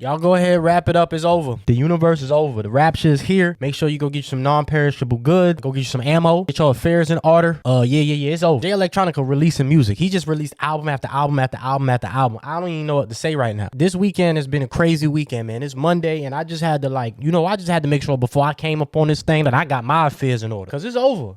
Y'all go ahead, wrap it up. It's over. The universe is over. The rapture is here. Make sure you go get you some non-perishable goods. Go get you some ammo. Get your affairs in order. Yeah. It's over. Jay Electronica releasing music. He just released album after album after album after album. I don't even know what to say right now. This weekend has been a crazy weekend, man. It's Monday, and I just had to I just had to make sure before I came up on this thing that I got my affairs in order. Because it's over.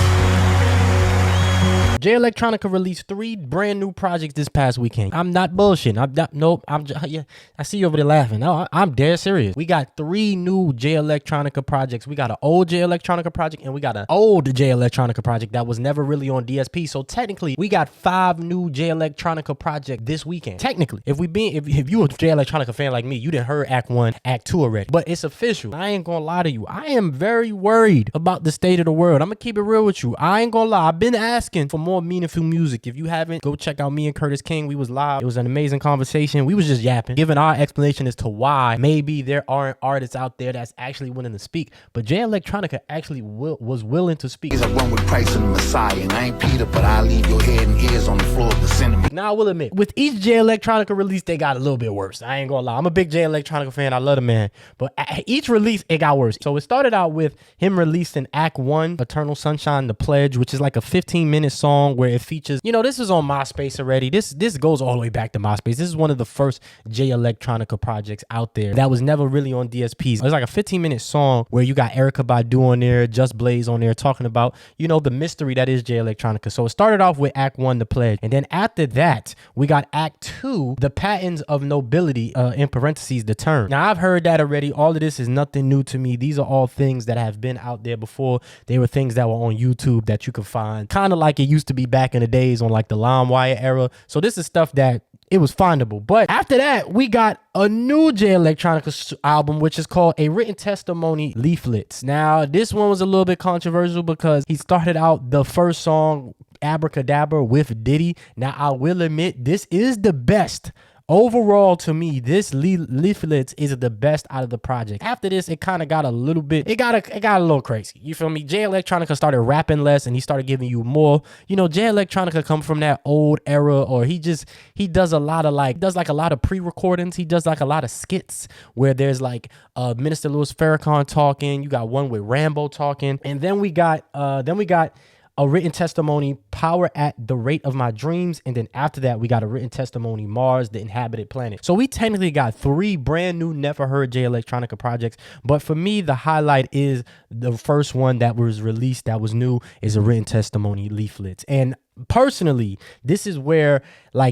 Jay Electronica released 3 brand new projects this past weekend. I'm not bullshitting. I see you over there laughing. No, I'm dead serious. We got 3 new Jay Electronica projects. We got an old Jay Electronica project, and we got an old Jay Electronica project that was never really on DSP. So technically, we got 5 new Jay Electronica projects this weekend. Technically, if you a Jay Electronica fan like me, you done heard Act 1, Act 2 already. But it's official. I ain't gonna lie to you. I am very worried about the state of the world. I'm gonna keep it real with you. I ain't gonna lie. I've been asking for more meaningful music. If you haven't, go check out me and Curtis King. We was live. It was an amazing conversation. We was just yapping, giving our explanation as to why maybe there aren't artists out there that's actually willing to speak. But Jay Electronica actually was willing to speak. I run with Christ and the Messiah, and I ain't Peter, but I leave your head and ears on the floor of the cinema. Now I will admit, with each Jay Electronica release, they got a little bit worse. I ain't gonna lie. I'm a big Jay Electronica fan. I love the man. But each release, it got worse. So it started out with him releasing Act 1, Eternal Sunshine, The Pledge, which is like a 15-minute song where it features, this is on MySpace already. This goes all the way back to MySpace. This is one of the first Jay Electronica projects out there that was never really on DSPs. It was like a 15-minute song where you got Erykah Badu on there, Just Blaze on there talking about, the mystery that is Jay Electronica. So it started off with Act 1, The Pledge. And then after that, we got Act 2, The Patents of Nobility, in parentheses, The Term. Now, I've heard that already. All of this is nothing new to me. These are all things that have been out there before. They were things that were on YouTube that you could find, kind of like it used to be back in the days on like the LimeWire era. So this is stuff that it was findable. But after that, we got a new Jay Electronica album, which is called A Written Testimony Leaflets. Now, this one was a little bit controversial because he started out the first song, Abracadabra, with Diddy. Now, I will admit, this is the best. Overall, to me, this Leaflets is the best out of the project. After this, it kind of got a little bit, it got a little crazy. You feel me? Jay Electronica started rapping less and he started giving you more. Jay Electronica come from that old era, or he does a lot of a lot of pre-recordings. He does like a lot of skits where there's like Minister Louis Farrakhan talking. You got one with Rambo talking. And then we got A Written Testimony, Power at the Rate of My Dreams. And then after that, we got A Written Testimony, Mars, the Inhabited Planet. So we technically got 3 brand new, never heard Jay Electronica projects. But for me, the highlight is the first one that was released that was new, is A Written Testimony, Leaflets. And personally, this is where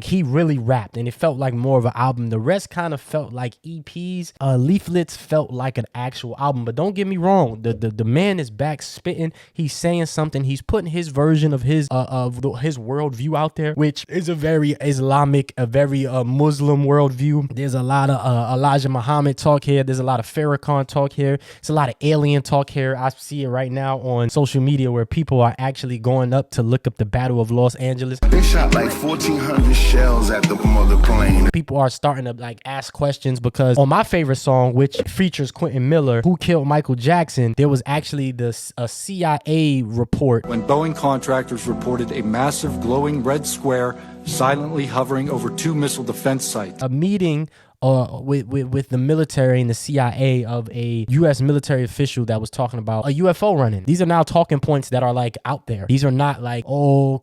he really rapped and it felt like more of an album. The rest kind of felt like EPs. Leaflets felt like an actual album. But don't get me wrong, the man is back spitting. He's saying something. He's putting his version of his worldview out there, which is a very Islamic, a very Muslim worldview. There's a lot of Elijah Muhammad talk here. There's a lot of Farrakhan talk here. It's a lot of alien talk here. I see it right now on social media where people are actually going up to look up the Battle of Los Angeles. They shot like 1,400 shells at the mother plane. People are starting to ask questions because on my favorite song, which features Quentin Miller, Who Killed Michael Jackson, there was actually a CIA report. When Boeing contractors reported a massive glowing red square silently hovering over 2 missile defense sites. A meeting with the military and the CIA of a U.S. military official that was talking about a UFO running. These are now talking points that are out there. These are not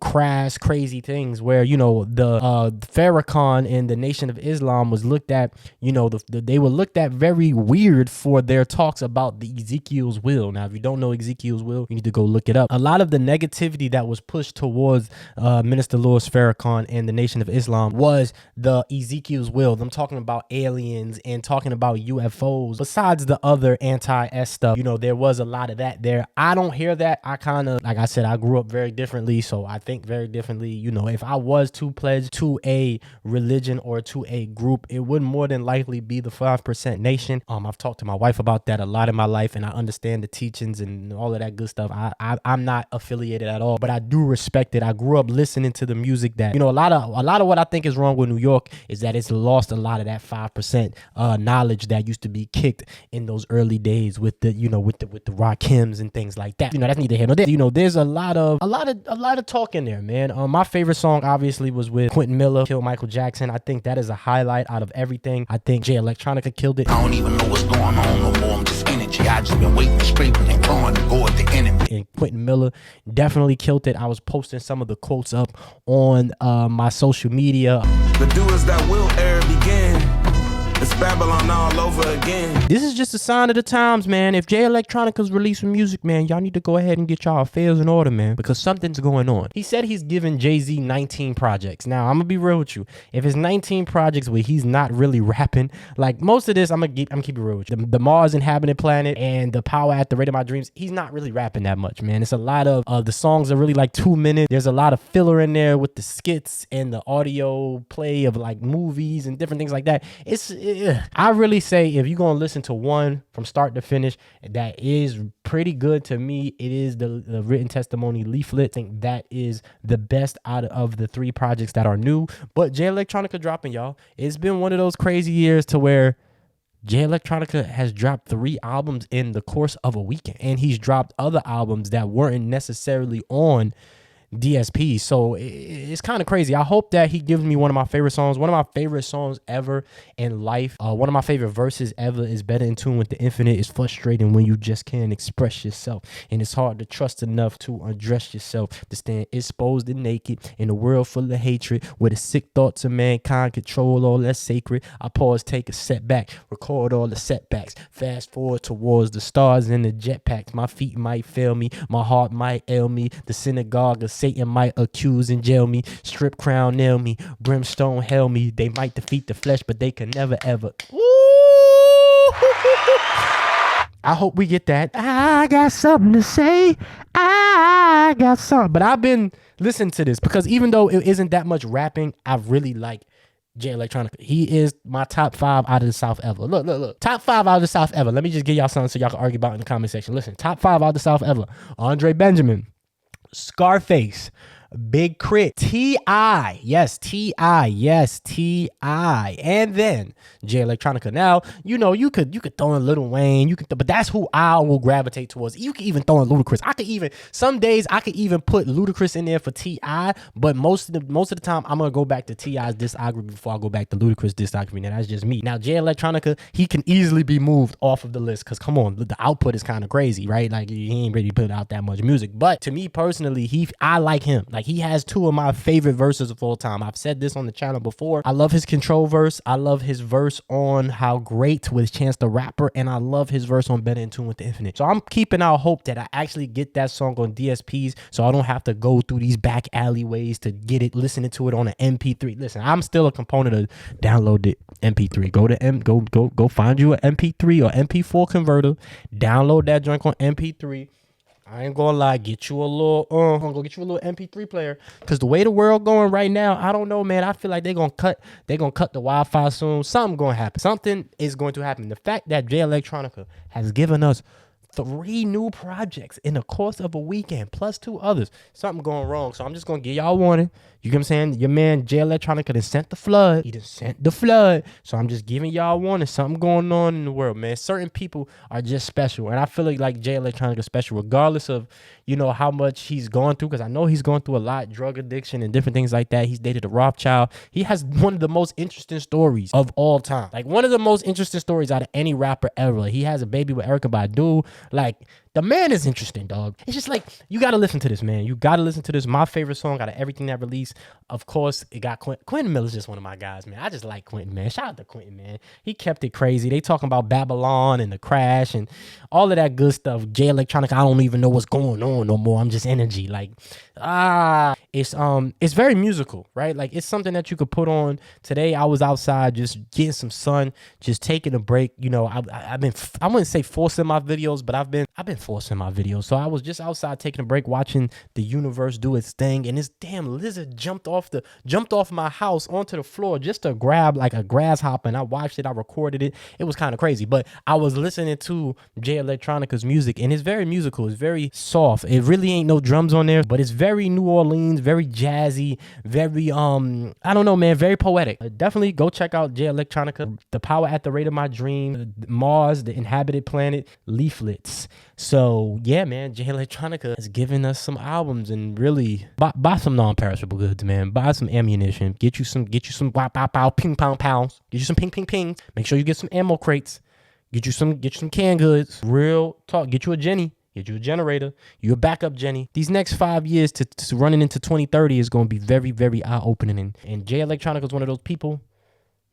crass, crazy things where, the Farrakhan and the Nation of Islam was looked at, they were looked at very weird for their talks about the Ezekiel's will. Now, if you don't know Ezekiel's will, you need to go look it up. A lot of the negativity that was pushed towards Minister Louis Farrakhan and the Nation of Islam was the Ezekiel's will. Them talking about aliens and talking about UFOs. Besides the other anti-S stuff, there was a lot of that there. I don't hear that. I kind of, like I said, I grew up very differently, so I think very differently. If I was to pledge to a religion or to a group, it would more than likely be the 5% Nation. I've talked to my wife about that a lot in my life, and I understand the teachings and all of that good stuff. I'm not affiliated at all, but I do respect it. I grew up listening to the music that, a lot of what I think is wrong with New York is that it's lost a lot of that 5% 5% knowledge that used to be kicked in those early days with the, with the Rakims and things like that. That's neither here nor there. There's a lot of talk in there, man. My favorite song obviously was with Quentin Miller, Kill Michael Jackson. I think that is a highlight out of everything. I think Jay Electronica killed it. I don't even know what's going on no more. I'm just energy. I just been waiting, scraping and clawing to go at the enemy. And Quentin Miller definitely killed it. I was posting some of the quotes up on my social media. The doers that will e'er begin. It's Babylon all over again. This is just a sign of the times, man. If Jay Electronica's releasing music, man, y'all need to go ahead and get y'all affairs in order, man, because something's going on. He said he's giving Jay-Z 19 projects. Now, I'm gonna be real with you. If it's 19 projects where he's not really rapping, like most of this, I'm keep it real with you. The Mars Inhabited Planet and the Power at the Rate of My Dreams, he's not really rapping that much, man. It's a lot of the songs are really like 2 minutes. There's a lot of filler in there with the skits and the audio play of like movies and different things like that. I really say if you're gonna listen to one from start to finish that is pretty good to me, it is the Written Testimony Leaflet. I think that is the best out of the 3 projects that are new. But Jay Electronica dropping, y'all. It's been one of those crazy years to where Jay Electronica has dropped 3 albums in the course of a weekend, and he's dropped other albums that weren't necessarily on DSP. So it's kind of crazy. I hope that he gives me one of my favorite songs, one of my favorite songs ever in life. One of my favorite verses ever is Better in Tune with the Infinite. It's frustrating when you just can't express yourself, and it's hard to trust enough to undress yourself, to stand exposed and naked in a world full of hatred, where the sick thoughts of mankind control all that's sacred. I pause, take a step back, record all the setbacks, fast forward towards the stars and the jetpacks. My feet might fail me, my heart might ail me, the synagogue of Satan might accuse and jail me, strip crown nail me, brimstone hell me. They might defeat the flesh, but they can never ever. Ooh. I hope we get that. I got something to say. I got something. But I've been listening to this because even though it isn't that much rapping, I really like Jay Electronica. He is my top 5 out of the South ever. Look. Top 5 out of the South ever. Let me just give y'all something so y'all can argue about in the comment section. Listen, top 5 out of the South ever. Andre Benjamin, Scarface, Big Crit, T.I. Yes, T.I. And then Jay Electronica. Now, you could throw in Lil Wayne, but that's who I will gravitate towards. You can even throw in Ludacris. Some days I could even put Ludacris in there for T.I., but most of the time I'm gonna go back to T.I.'s discography before I go back to Ludacris' discography. Now that's just me. Now Jay Electronica, he can easily be moved off of the list because come on, the output is kind of crazy, right? Like he ain't really put out that much music. But to me personally, I like him. Like he has 2 of my favorite verses of all time. I've said this on the channel before. I love his Control verse. I love his verse on How Great with Chance the Rapper, and I love his verse on Better in Tune with the Infinite. So I'm keeping out hope that I actually get that song on DSPs, so I don't have to go through these back alleyways to get it, listening to it on an MP3. Listen, I'm still a component of download the MP3. Go find you an MP3 or MP4 converter. Download that joint on MP3. I ain't gonna lie, get you a little MP3 player, because the way the world going right now, I don't know, man. I feel like they're gonna cut the Wi-Fi soon. Something gonna happen. Something is going to happen. The fact that Jay Electronica has given us 3 new projects in the course of a weekend, plus 2 others, something going wrong. So I'm just gonna give y'all warning. You get what I'm saying? Your man Jay Electronica done sent the flood. He done sent the flood. So I'm just giving y'all warning. Something going on in the world, man. Certain people are just special. And I feel like Jay Electronica is special, regardless of, how much he's gone through. Because I know he's going through a lot, drug addiction and different things like that. He's dated a Rothschild. He has one of the most interesting stories of all time. Like one of the most interesting stories out of any rapper ever. Like, he has a baby with Erykah Badu. Like, the man is interesting, dog. It's just like, you got to listen to this, man. You got to listen to this. My favorite song out of everything that released. Of course, it got Quentin Miller's just one of my guys, man. I just like Quentin, man. Shout out to Quentin, man. He kept it crazy. They talking about Babylon and the crash and all of that good stuff. Jay Electronica, I don't even know what's going on no more. I'm just energy. Like, it's very musical, right? Like, it's something that you could put on. Today, I was outside just getting some sun, just taking a break. I've been, I wouldn't say forcing my videos, but I've I've been forcing my videos. So I was just outside taking a break, watching the universe do its thing, and this damn lizard jumped off my house onto the floor just to grab like a grasshopper. And I watched it, I recorded it. It was kind of crazy. But I was listening to Jay Electronica's music, and it's very musical. It's very soft. It really ain't no drums on there, but it's very New Orleans, very jazzy, very I don't know, man, very poetic. Definitely go check out Jay Electronica. The Power at the Rate of My Dream, Mars, The Inhabited Planet, Leaflets. So yeah, man, Jay Electronica has given us some albums, and really buy some non-perishable goods, man. Buy some ammunition. Get you some pow pow pow ping pong pounds. Get you some ping ping ping. Make sure you get some ammo crates. Get you some canned goods. Real talk. Get you a Jenny. Get you a generator. You a backup Jenny. These next 5 years to running into 2030 is going to be very, very eye-opening. And Jay Electronica is one of those people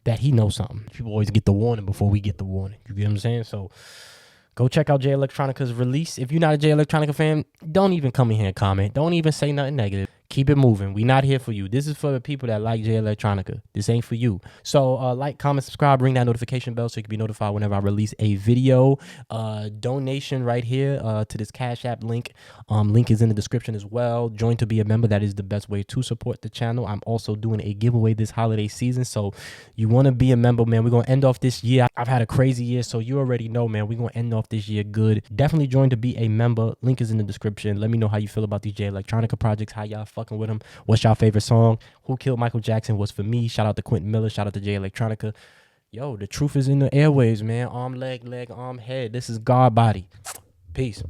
that he knows something. People always get the warning before we get the warning. You get what I'm saying? So go check out Jay Electronica's release. If you're not a Jay Electronica fan, don't even come in here and comment. Don't even say nothing negative. Keep it moving. We not here for you. This is for the people that like Jay Electronica. This ain't for you. So like, comment, subscribe, ring that notification bell so you can be notified whenever I release a video. Donation right here to this Cash App link. Link is in the description as well. Join to be a member. That is the best way to support the channel. I'm also doing a giveaway this holiday season. So you want to be a member, man. We're going to end off this year. I've had a crazy year, so you already know, man. We're going to end off this year good. Definitely join to be a member. Link is in the description. Let me know how you feel about these Jay Electronica projects. How y'all fucking with them? What's your favorite song? Who Killed Michael Jackson was for me. Shout out to Quentin Miller. Shout out to Jay Electronica. Yo, the truth is in the airwaves, man. Arm, leg, arm, head. This is God body. Peace.